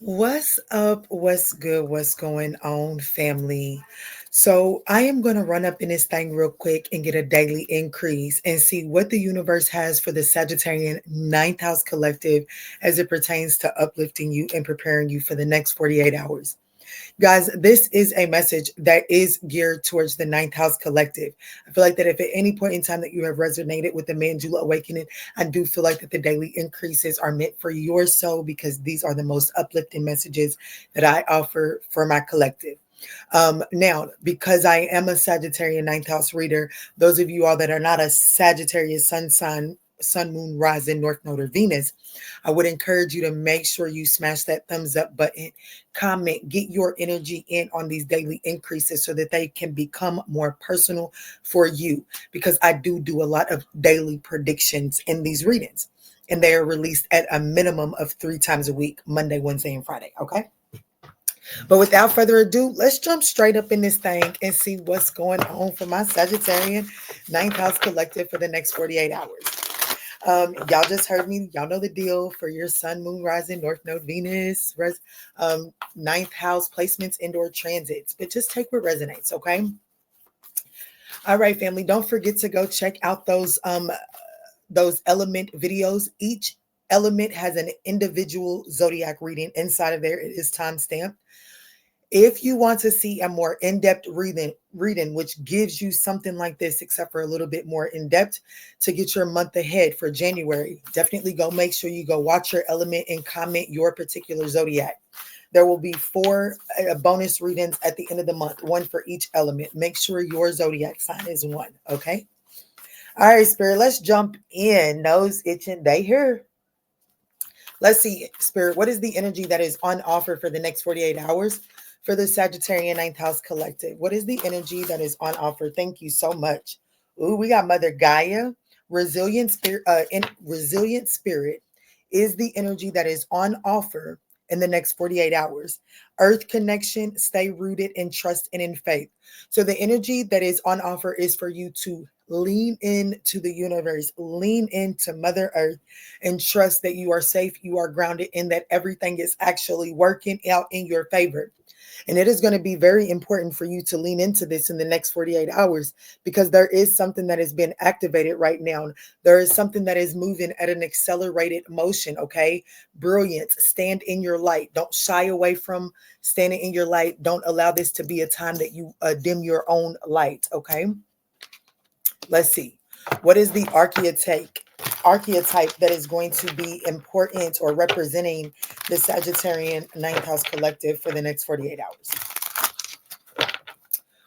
What's up? What's good? What's going on, family? So, I am going to run up in this thing real quick and get a daily increase and see what the universe has for the Sagittarian ninth house collective as it pertains to uplifting you and preparing you for the next 48 hours. Guys, this is a message that is geared towards the ninth house collective. I feel like that if at any point in time that you have resonated with the Manjula Awakening, I do feel like that the daily increases are meant for your soul because these are the most uplifting messages that I offer for my collective. Now, because I am a Sagittarian ninth house reader, those of you all that are not a Sagittarius sun, moon, rising, north node, or Venus, I would encourage you to make sure you smash that thumbs up button, comment, get your energy in on these daily increases so that they can become more personal for you. Because I do a lot of daily predictions in these readings, and they are released at a minimum of 3 times a week: Monday, Wednesday, and Friday. Okay. But without further ado, let's jump straight up in this thing and see what's going on for my Sagittarian ninth house collective for the next 48 hours. Y'all just heard me. Y'all know the deal for your sun, moon, rising, north node, Venus, ninth house placements, indoor transits. But just take what resonates, okay? All right, family. Don't forget to go check out those element videos. Each element has an individual zodiac reading inside of there. It is time stamped. If you want to see a more in-depth reading, which gives you something like this, except for a little bit more in-depth to get your month ahead for January, definitely go make sure you go watch your element and comment your particular zodiac. There will be 4 bonus readings at the end of the month, 1 for each element. Make sure your zodiac sign is 1, okay? All right, Spirit, let's jump in. Nose itching, they here. Let's see, Spirit, what is the energy that is on offer for the next 48 hours? For the Sagittarian ninth house collective, what is the energy that is on offer? Thank you so much. Ooh, we got Mother Gaia. Resilient spirit is the energy that is on offer in the next 48 hours. Earth connection, stay rooted in trust and in faith. So the energy that is on offer is for you to lean into the universe, lean into Mother Earth, and trust that you are safe, you are grounded, and that everything is actually working out in your favor. And it is going to be very important for you to lean into this in the next 48 hours because there is something that has been activated right now. There is something that is moving at an accelerated motion, okay? Brilliance. Stand in your light. Don't shy away from standing in your light. Don't allow this to be a time that you dim your own light, okay? Let's see. What is the archetype that is going to be important or representing the Sagittarian ninth house collective for the next 48 hours?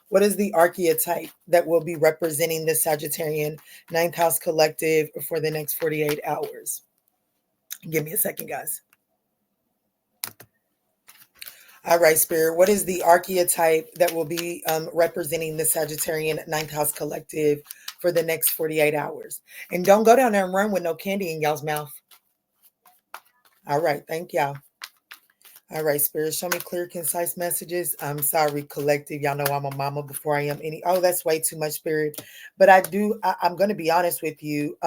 What is the archetype that will be representing the Sagittarian ninth house collective for the next 48 hours? Give me a second, guys. All right, Spirit. What is the archetype that will be representing the Sagittarian ninth house collective for the next 48 hours? And don't go down there and run with no candy in y'all's mouth. All right. Thank y'all. All right, Spirit, show me clear, concise messages. I'm sorry, collective. Y'all know I'm a mama before I am any. Oh, that's way too much, Spirit. But I'm going to be honest with you.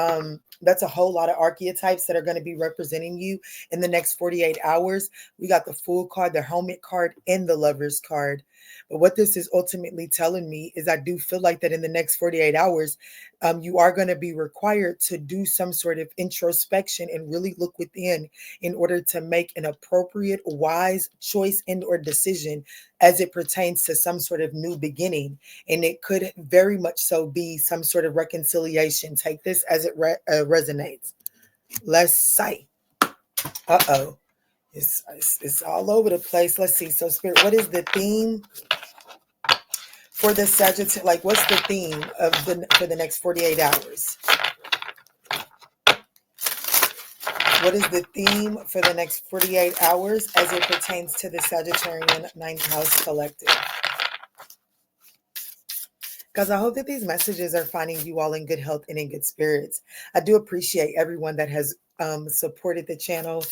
That's a whole lot of archetypes that are going to be representing you in the next 48 hours. We got the Fool card, the Hermit card, and the Lovers card. But what this is ultimately telling me is I do feel like that in the next 48 hours, you are going to be required to do some sort of introspection and really look within in order to make an appropriate, wise choice and or decision as it pertains to some sort of new beginning. And it could very much so be some sort of reconciliation. Take this as it resonates. Let's say, uh-oh, it's all over the place. Let's see. So, Spirit, what is the theme for the Sagittarius? Like, what's the theme of for the next 48 hours? What is the theme for the next 48 hours as it pertains to the Sagittarian ninth house collective? Because I hope that these messages are finding you all in good health and in good spirits. I do appreciate everyone that has supported the channel,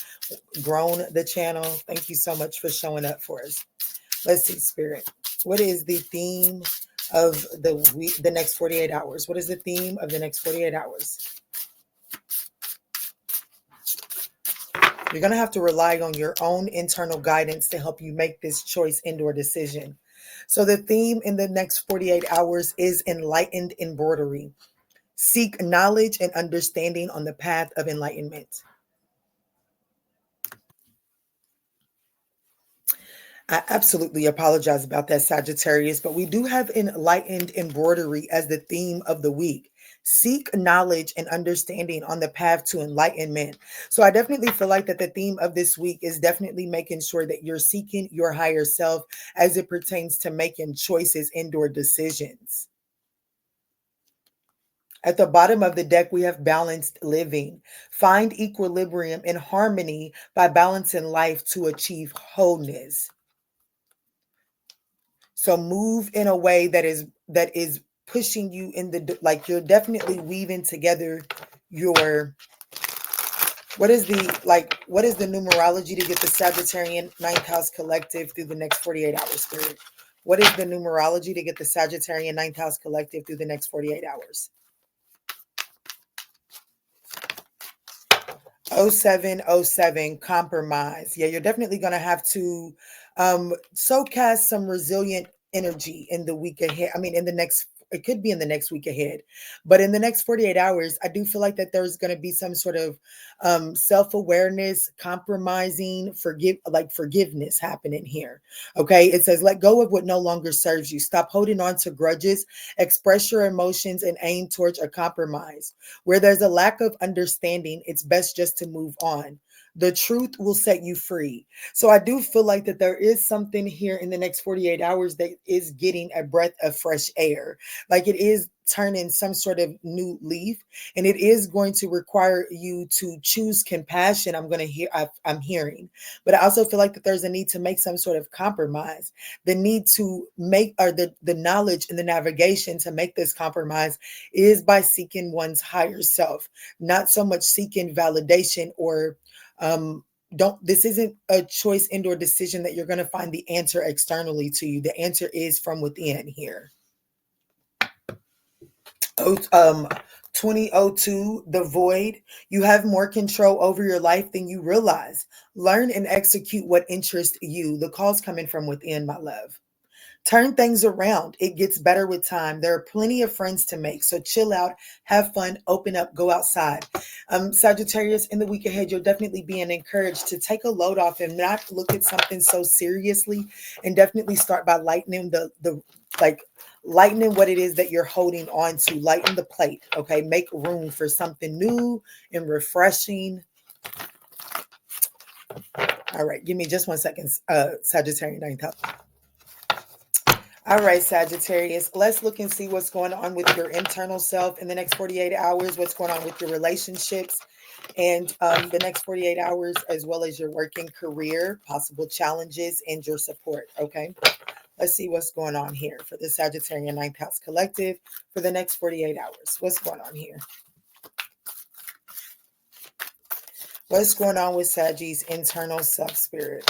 grown the channel. Thank you so much for showing up for us. Let's see, Spirit. What is the theme of the next 48 hours? What is the theme of the next 48 hours? You're going to have to rely on your own internal guidance to help you make this choice and/or decision. So the theme in the next 48 hours is enlightened embroidery. Seek knowledge and understanding on the path of enlightenment. I absolutely apologize about that, Sagittarius, but we do have enlightened embroidery as the theme of the week. Seek knowledge and understanding on the path to enlightenment. So I definitely feel like that the theme of this week is definitely making sure that you're seeking your higher self as it pertains to making choices and/or decisions. At the bottom of the deck, we have balanced living. Find equilibrium and harmony by balancing life to achieve wholeness. So move in a way that is pushing you in the, like, you're definitely weaving together your, what is the numerology to get the Sagittarian ninth house collective through the next 48 hours, Spirit? What is the numerology to get the Sagittarian ninth house collective through the next 48 hours? 0707, compromise. Yeah, you're definitely going to have to so cast some resilient energy in the week ahead. I mean, in the next, it could be in the next week ahead, but in the next 48 hours, I do feel like that there's going to be some sort of self-awareness, compromising, forgiveness happening here. Okay. It says, let go of what no longer serves you. Stop holding on to grudges, express your emotions, and aim towards a compromise. Where there's a lack of understanding, it's best just to move on. The truth will set you free. So I do feel like that there is something here in the next 48 hours that is getting a breath of fresh air. Like it is turning some sort of new leaf, and it is going to require you to choose compassion. I'm hearing, but I also feel like that there's a need to make some sort of compromise. The need to make, or the knowledge and the navigation to make this compromise is by seeking one's higher self, not so much seeking validation or don't this isn't a choice and/or decision that you're going to find the answer externally to you. The answer is from within here. 2002, the void. You have more control over your life than you realize. Learn and execute what interests you. The call's coming from within, my love. Turn things around. It gets better with time. There are plenty of friends to make. So chill out, have fun, open up, go outside. Sagittarius, in the week ahead, you're definitely being encouraged to take a load off and not look at something so seriously, and definitely start by lightening lightening what it is that you're holding on to. Lighten the plate. Okay. Make room for something new and refreshing. All right. Give me just 1 second. Sagittarius ninth house. All right, Sagittarius, let's look and see what's going on with your internal self in the next 48 hours, what's going on with your relationships and the next 48 hours, as well as your working career, possible challenges, and your support. Okay, let's see what's going on here for the Sagittarian ninth house collective for the next 48 hours. What's going on here? What's going on with Saggy's internal self, Spirit?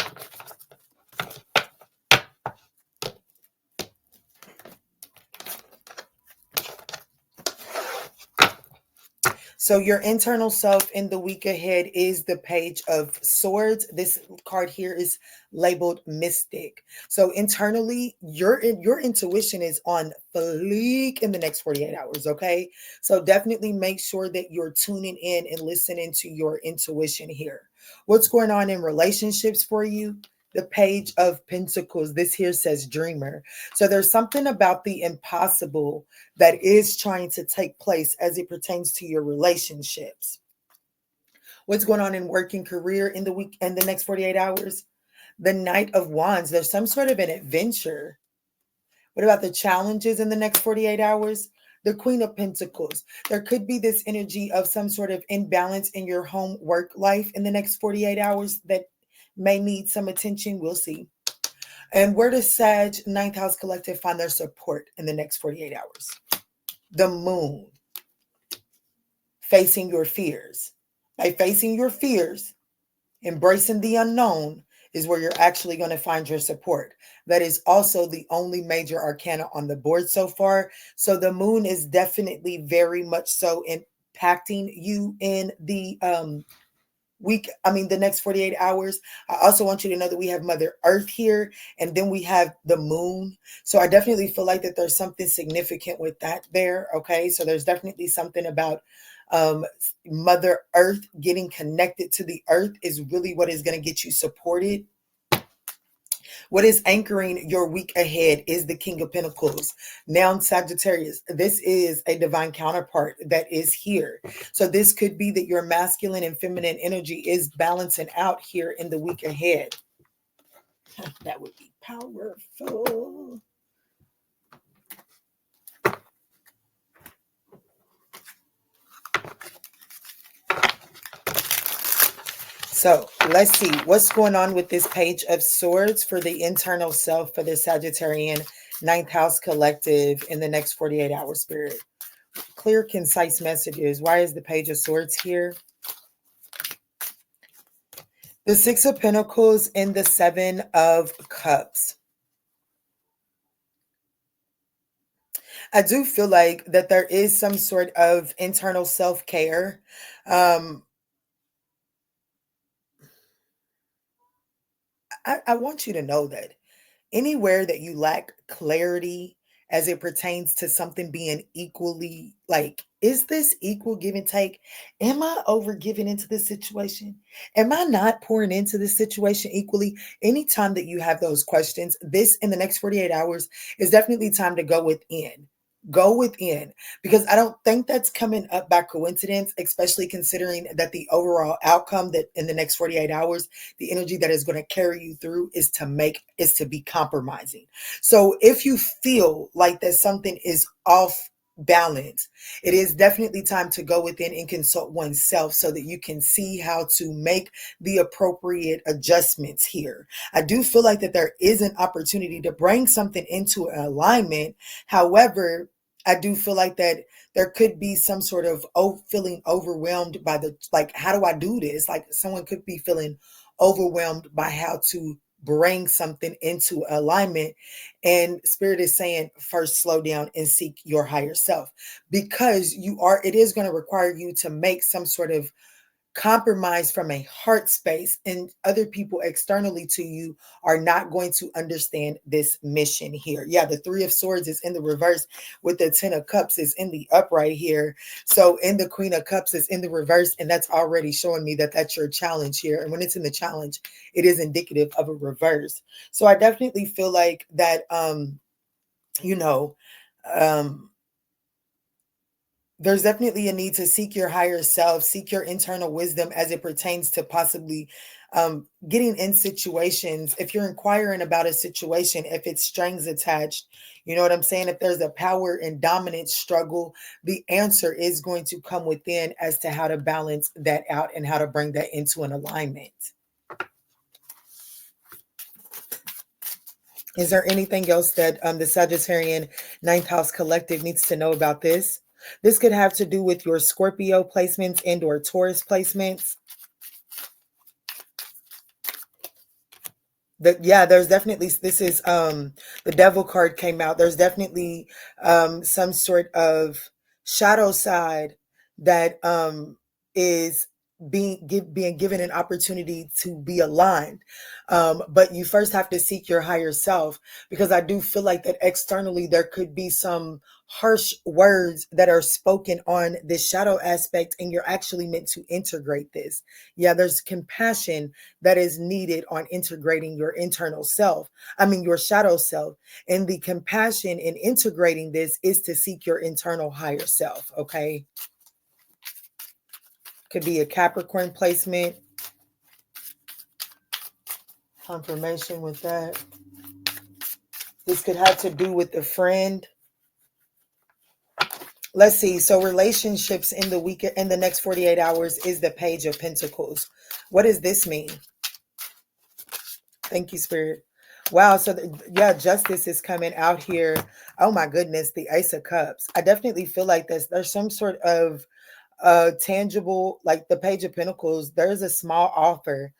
So your internal self in the week ahead is the Page of Swords. This card here is labeled Mystic. So internally, your intuition is on fleek in the next 48 hours, okay? So definitely make sure that you're tuning in and listening to your intuition here. What's going on in relationships for you? The Page of Pentacles. This here says dreamer. So there's something about the impossible that is trying to take place as it pertains to your relationships. What's going on in working career in the week and the next 48 hours? The Knight of Wands. There's some sort of an adventure. What about the challenges in the next 48 hours? The Queen of Pentacles. There could be this energy of some sort of imbalance in your home work life in the next 48 hours that may need some attention. We'll see. And where does Sag ninth house collective find their support in the next 48 hours? The Moon. Facing your fears. By facing your fears, embracing the unknown is where you're actually going to find your support. That is also the only major arcana on the board so far. So the Moon is definitely very much so impacting you in the the next 48 hours. I also want you to know that we have Mother Earth here, and then we have the moon. So I definitely feel like that there's something significant with that there. Okay. So there's definitely something about Mother Earth. Getting connected to the earth is really what is going to get you supported. What is anchoring your week ahead is the King of Pentacles. Now, Sagittarius, this is a divine counterpart that is here. So this could be that your masculine and feminine energy is balancing out here in the week ahead. That would be powerful. So let's see what's going on with this Page of Swords for the internal self for the Sagittarian ninth house collective in the next 48 hours, Spirit. Clear, concise messages. Why is the Page of Swords here? The Six of Pentacles and the Seven of Cups. I do feel like that there is some sort of internal self-care. I want you to know that anywhere that you lack clarity as it pertains to something being equally, like, is this equal give and take? Am I over giving into this situation? Am I not pouring into this situation equally? Anytime that you have those questions, this in the next 48 hours is definitely time to go within. Go within, because I don't think that's coming up by coincidence, especially considering that the overall outcome that in the next 48 hours, the energy that is going to carry you through is to be compromising. So if you feel like that something is off balance, it is definitely time to go within and consult oneself so that you can see how to make the appropriate adjustments here. I do feel like that there is an opportunity to bring something into alignment. However, I do feel like that there could be some sort of feeling overwhelmed by how do I do this? Like someone could be feeling overwhelmed by how to bring something into alignment. And Spirit is saying, first slow down and seek your higher self, because it is going to require you to make some sort of compromise from a heart space, and other people externally to you are not going to understand this mission here. Yeah, the Three of Swords is in the reverse, with the Ten of Cups is in the upright here. So in the Queen of Cups is in the reverse, and that's already showing me that that's your challenge here. And when it's in the challenge, it is indicative of a reverse. So I definitely feel like that you know um there's definitely a need to seek your higher self, seek your internal wisdom as it pertains to possibly getting in situations. If you're inquiring about a situation, if it's strings attached, you know what I'm saying? If there's a power and dominance struggle, the answer is going to come within as to how to balance that out and how to bring that into an alignment. Is there anything else that the Sagittarian ninth house collective needs to know about this? This could have to do with your Scorpio placements and or Taurus placements. There's definitely, this is the Devil card came out. There's definitely some sort of shadow side that is being given an opportunity to be aligned. But you first have to seek your higher self, because I do feel like that externally there could be some harsh words that are spoken on this shadow aspect, and you're actually meant to integrate this. Yeah, there's compassion that is needed on integrating your internal self. Your shadow self. And the compassion in integrating this is to seek your internal higher self. Okay. Could be a Capricorn placement. Confirmation with that. This could have to do with a friend. Let's see. So relationships in the next 48 hours is the Page of Pentacles. What does this mean? Thank you, Spirit. Wow. So justice is coming out here. Oh my goodness. The Ace of Cups. I definitely feel like there's some sort of tangible, like the Page of Pentacles. There's a small offer.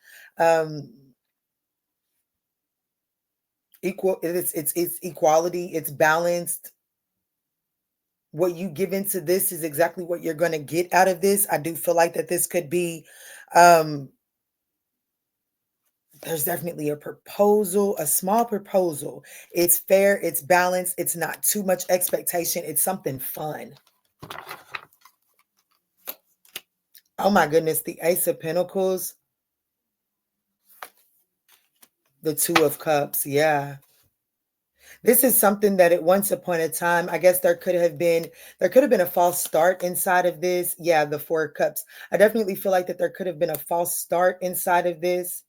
It's equality. It's balanced. What you give into this is exactly what you're going to get out of this. I do feel like that this could be Um, there's definitely a proposal, a small proposal. It's fair, it's balanced, it's not too much expectation, it's something fun. Oh my goodness, the Ace of Pentacles, the Two of Cups, yeah. This is something that at once upon a time, I guess there could have been a false start inside of this. Yeah, the Four of Cups. I definitely feel like that there could have been a false start inside of this.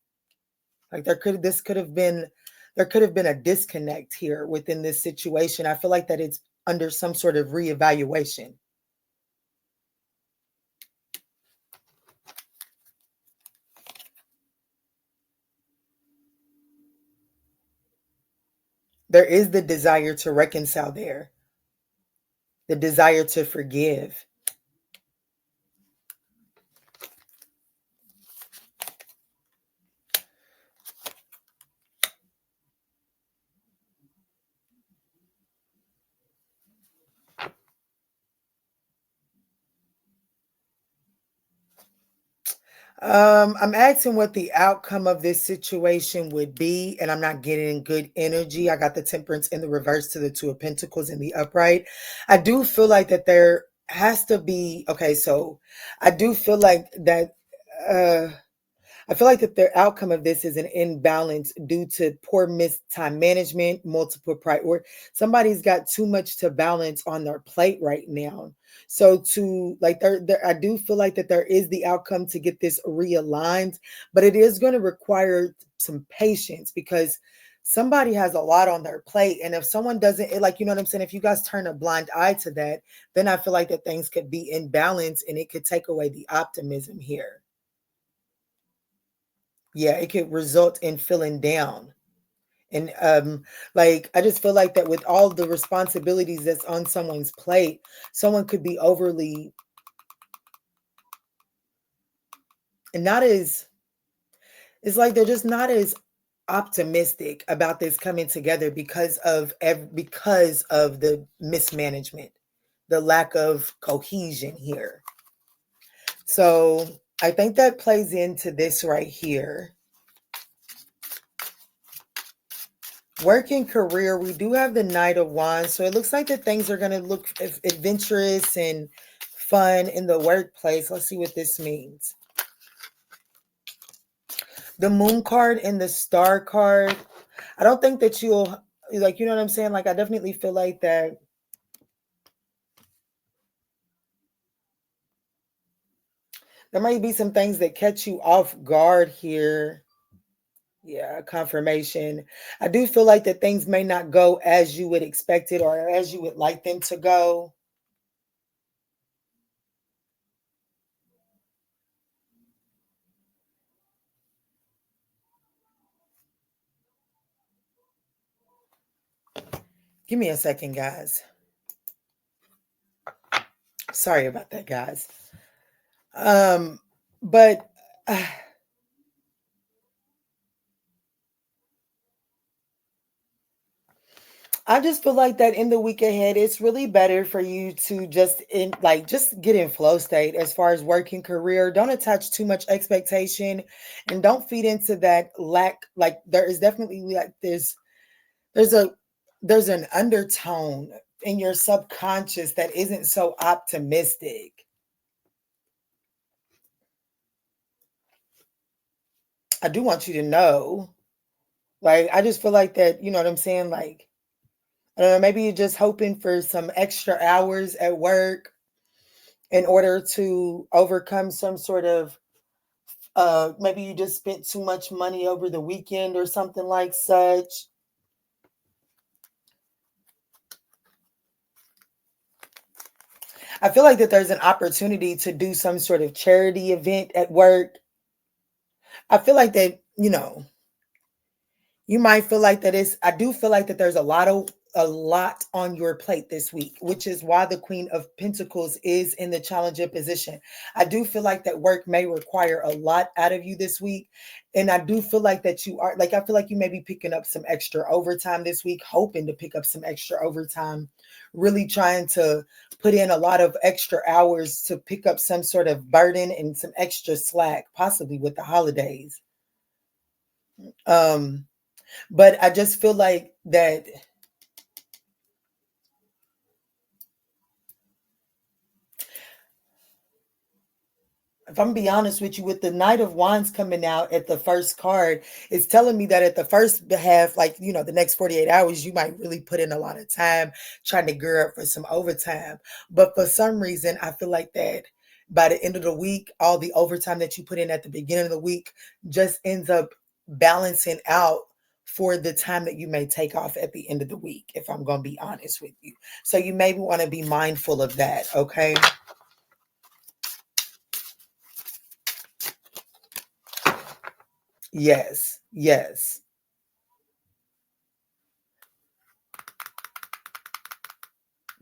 Like there could have been a disconnect here within this situation. I feel like that it's under some sort of reevaluation. There is the desire to reconcile there, the desire to forgive. I'm asking what the outcome of this situation would be, and I'm not getting good energy. I got the Temperance in the reverse to the Two of Pentacles in the upright. I do feel like that there has to be, okay, so I do feel like that uh I feel like that the outcome of this is an imbalance due to poor missed time management, multiple priority. Somebody's got too much to balance on their plate right now. So to like I do feel like that there is the outcome to get this realigned, but it is going to require some patience because somebody has a lot on their plate. And if someone doesn't like, you know what I'm saying? If you guys turn a blind eye to that, then I feel like that things could be in balance and it could take away the optimism here. Yeah, it could result in feeling down. And like I just feel like that with all the responsibilities that's on someone's plate, someone could be overly and not as it's like they're just not as optimistic about this coming together because of the mismanagement, the lack of cohesion here. So I think that plays into this right here. Working career, we do have the Knight of Wands. So it looks like that things are going to look adventurous and fun in the workplace. Let's see what this means. The Moon card and the Star card. I don't think that you'll, like, you know what I'm saying? Like, I definitely feel like that there might be some things that catch you off guard here. Yeah, confirmation. I do feel like that things may not go as you would expect it or as you would like them to go. Give me a second, guys. Sorry about that, guys. Um, but I just feel like that in the week ahead, it's really better for you to just get in flow state as far as working career. Don't attach too much expectation and don't feed into that lack. Like there is definitely like there's a there's an undertone in your subconscious that isn't so optimistic. I do want you to know. Like I just feel like that, you know what I'm saying? Like maybe you're just hoping for some extra hours at work in order to overcome some sort of maybe you just spent too much money over the weekend or something like such. I feel like that there's an opportunity to do some sort of charity event at work. I feel like that, you might feel like that is I do feel like that there's a lot of a lot on your plate this week, which is why the Queen of Pentacles is in the challenging position. I do feel like that work may require a lot out of you this week. And I do feel like that you are, like, I feel like you may be picking up some extra overtime this week, hoping to pick up some extra overtime, really trying to put in a lot of extra hours to pick up some sort of burden and some extra slack, possibly with the holidays. But I just feel like that if I'm be honest with you, with the Knight of Wands coming out at the first card, it's telling me that at the first half, like, the next 48 hours, you might really put in a lot of time trying to gear up for some overtime. But for some reason, I feel like that by the end of the week, all the overtime that you put in at the beginning of the week just ends up balancing out for the time that you may take off at the end of the week, if I'm going to be honest with you. So you may want to be mindful of that, okay? Yes, yes.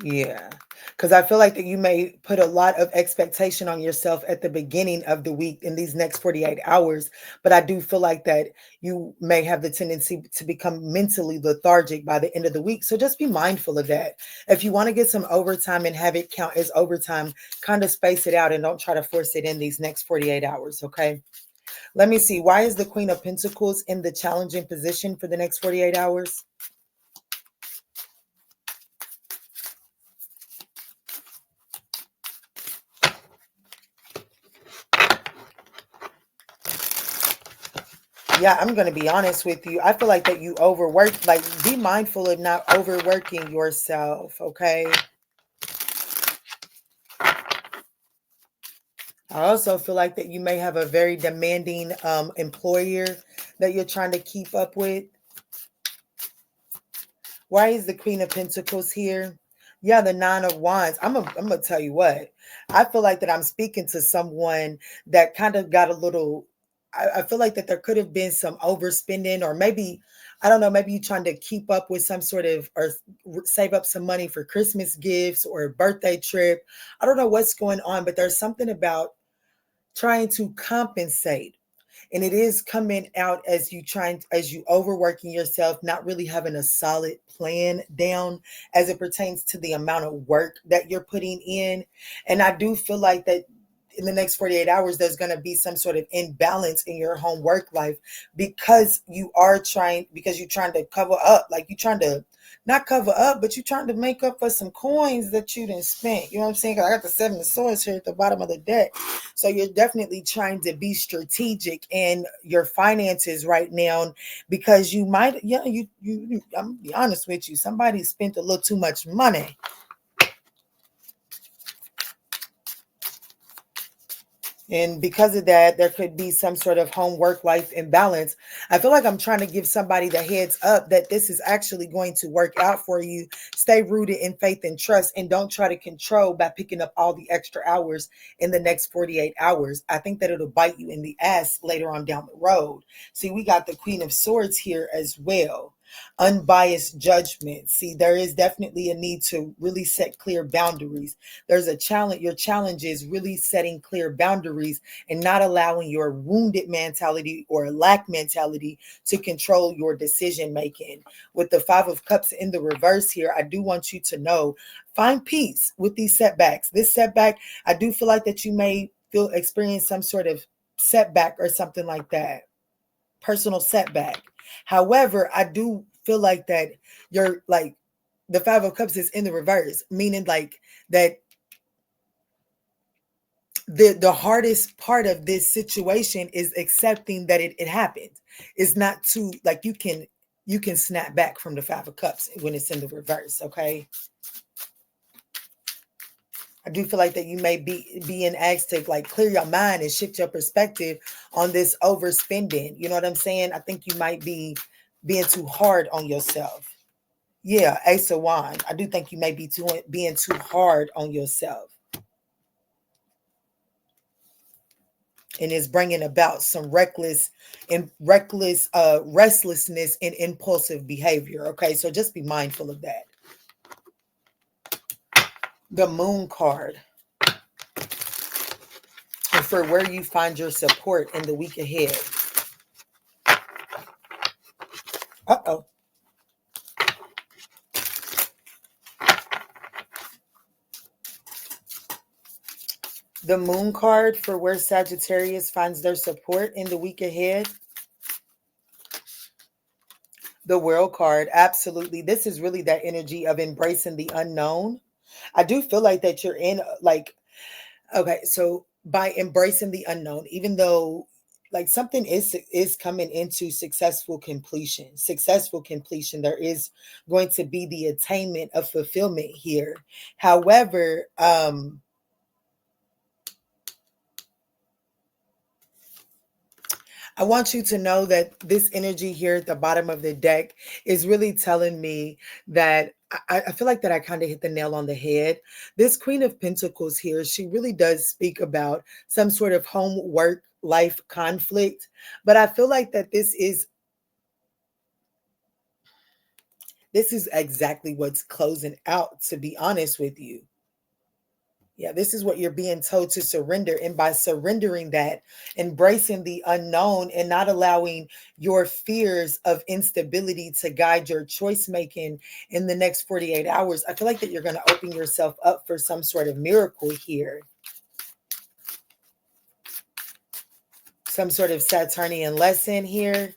Yeah, because I feel like that you may put a lot of expectation on yourself at the beginning of the week in these next 48 hours. But I do feel like that you may have the tendency to become mentally lethargic by the end of the week. So just be mindful of that. If you want to get some overtime and have it count as overtime, kind of space it out and don't try to force it in these next 48 hours. Okay. Let me see. Why is the Queen of Pentacles in the challenging position for the next 48 hours? Yeah, I'm going to be honest with you. I feel like that you overwork, like be mindful of not overworking yourself, okay? I also feel like that you may have a very demanding employer that you're trying to keep up with. Why is the Queen of Pentacles here? Yeah, the Nine of Wands. I'm gonna tell you what. I feel like that I'm speaking to someone that kind of got a little. I feel like that there could have been some overspending, or maybe I don't know. Maybe you're trying to keep up with some sort of, or save up some money for Christmas gifts or a birthday trip. I don't know what's going on, but there's something about trying to compensate, and it is coming out as you overworking yourself, not really having a solid plan down as it pertains to the amount of work that you're putting in. And I do feel like that in the next 48 hours there's going to be some sort of imbalance in your home work life, because you're trying to cover up, like you're trying to not cover up, but you're trying to make up for some coins that you didn't spend. You know what I'm saying? 'Cause I got the Seven of Swords here at the bottom of the deck. So you're definitely trying to be strategic in your finances right now, because you might, I'm gonna be honest with you, somebody spent a little too much money. And because of that, there could be some sort of home work life imbalance. I feel like I'm trying to give somebody the heads up that this is actually going to work out for you. Stay rooted in faith and trust, and don't try to control by picking up all the extra hours in the next 48 hours. I think that it'll bite you in the ass later on down the road. See, we got the Queen of Swords here as well. Unbiased judgment. See, there is definitely a need to really set clear boundaries. There's a challenge. Your challenge is really setting clear boundaries and not allowing your wounded mentality or lack mentality to control your decision making. With the Five of Cups in the reverse here, I do want you to know, find peace with these setbacks. This setback, I do feel like that you may experience some sort of setback or something like that, personal setback. However, I do feel like that you're like, the Five of Cups is in the reverse, meaning like that the hardest part of this situation is accepting that it happened. It's not too, like, you can snap back from the Five of Cups when it's in the reverse. Okay, I do feel like that you may be being asked to like clear your mind and shift your perspective on this overspending. You know what I'm saying? I think you might be being too hard on yourself. Yeah, Ace of Wands. I do think you may be being too hard on yourself. and is bringing about some restlessness and impulsive behavior. Okay, so just be mindful of that. The Moon card, and for where you find your support in the week ahead. Uh-oh. The Moon card for where Sagittarius finds their support in the week ahead. The World card, absolutely. This is really that energy of embracing the unknown. I do feel like that you're in like, okay, so by embracing the unknown, even though like something is coming into successful completion, there is going to be the attainment of fulfillment here. However, I want you to know that this energy here at the bottom of the deck is really telling me that I feel like that I kind of hit the nail on the head. This Queen of Pentacles here, she really does speak about some sort of home work life conflict. But I feel like that this is exactly what's closing out, to be honest with you. Yeah, this is what you're being told to surrender. And by surrendering that, embracing the unknown and not allowing your fears of instability to guide your choice making in the next 48 hours, I feel like that you're going to open yourself up for some sort of miracle here. Some sort of Saturnian lesson here.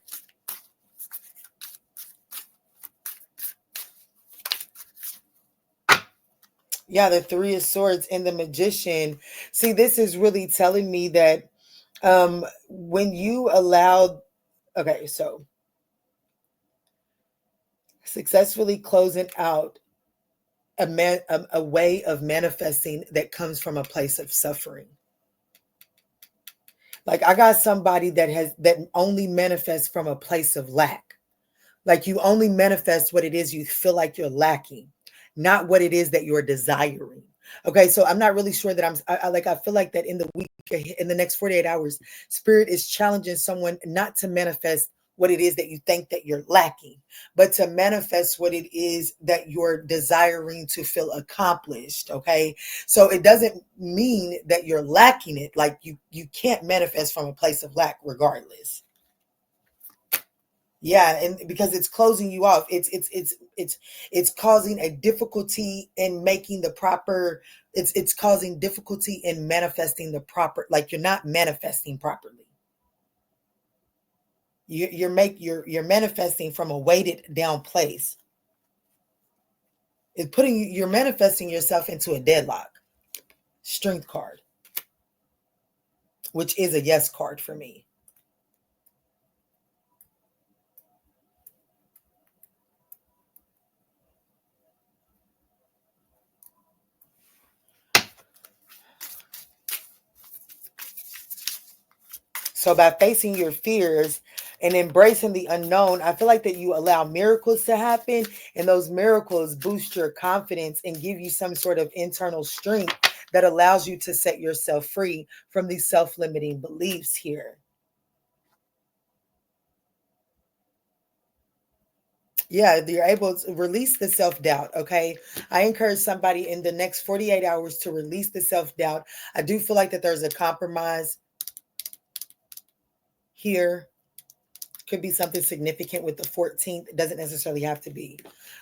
Yeah, the Three of Swords and the Magician. See, this is really telling me that when you allowed, okay, so successfully closing out a way of manifesting that comes from a place of suffering. Like I got somebody that only manifests from a place of lack. Like you only manifest what it is you feel like you're lacking, not what it is that you're desiring. Okay, so I'm not really sure that I feel like that in the week, in the next 48 hours, Spirit is challenging someone not to manifest what it is that you think that you're lacking, but to manifest what it is that you're desiring to feel accomplished. Okay, so it doesn't mean that you're lacking it. Like you can't manifest from a place of lack regardless. Yeah, and because it's closing you off, it's causing a difficulty in making the proper. It's causing difficulty in manifesting the proper. Like you're not manifesting properly. You're manifesting from a weighted down place. You're manifesting yourself into a deadlock. Strength card, which is a yes card for me. So by facing your fears and embracing the unknown, I feel like that you allow miracles to happen, and those miracles boost your confidence and give you some sort of internal strength that allows you to set yourself free from these self-limiting beliefs here. Yeah, you're able to release the self-doubt. Okay. I encourage somebody in the next 48 hours to release the self-doubt. I do feel like that there's a compromise here. Could be something significant with the 14th. It doesn't necessarily have to be.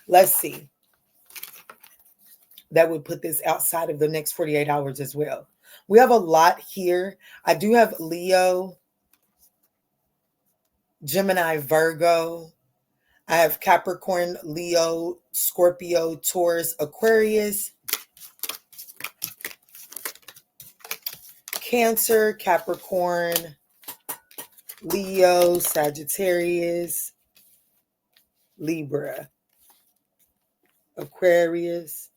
Let's see. That would put this outside of the next 48 hours as well. We have a lot here. I do have Leo, Gemini, Virgo. I have Capricorn, Leo, Scorpio, Taurus, Aquarius, Cancer, Capricorn, Leo, Sagittarius, Libra, Aquarius,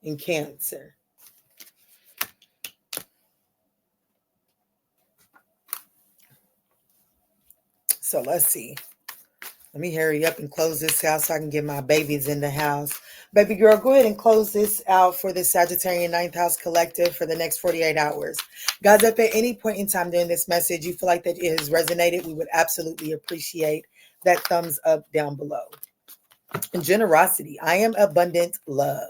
and Cancer. So let's see. Let me hurry up and close this out so I can get my babies in the house. Baby girl, go ahead and close this out for the Sagittarian Ninth House Collective for the next 48 hours. Guys, if at any point in time during this message you feel like that it has resonated, we would absolutely appreciate that thumbs up down below. Generosity. I am abundant love.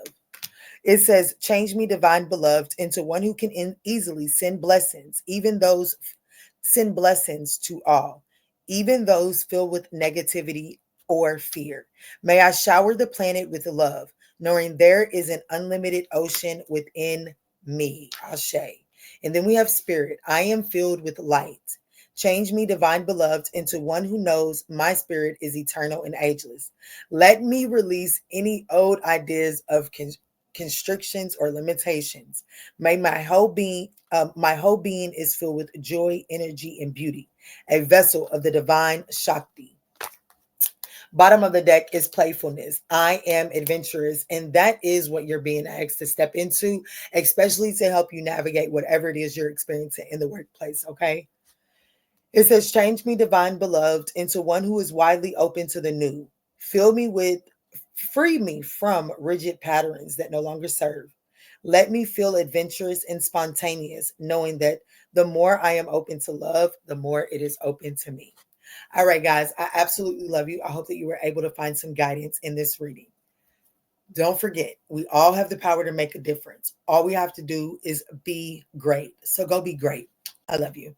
It says, change me, divine beloved, into one who can easily send blessings, send blessings to all, even those filled with negativity or fear. May I shower the planet with love, knowing there is an unlimited ocean within me. Ashe. And then we have spirit. I am filled with light. Change me, divine beloved, into one who knows my spirit is eternal and ageless. Let me release any old ideas of constrictions or limitations. May my whole being is filled with joy, energy, and beauty, a vessel of the divine Shakti. Bottom of the deck is playfulness. I am adventurous, and that is what you're being asked to step into, especially to help you navigate whatever it is you're experiencing in the workplace, okay? It says, change me, divine beloved, into one who is widely open to the new. Free me from rigid patterns that no longer serve. Let me feel adventurous and spontaneous, knowing that the more I am open to love, the more it is open to me. All right, guys, I absolutely love you. I hope that you were able to find some guidance in this reading. Don't forget, we all have the power to make a difference. All we have to do is be great. So go be great. I love you.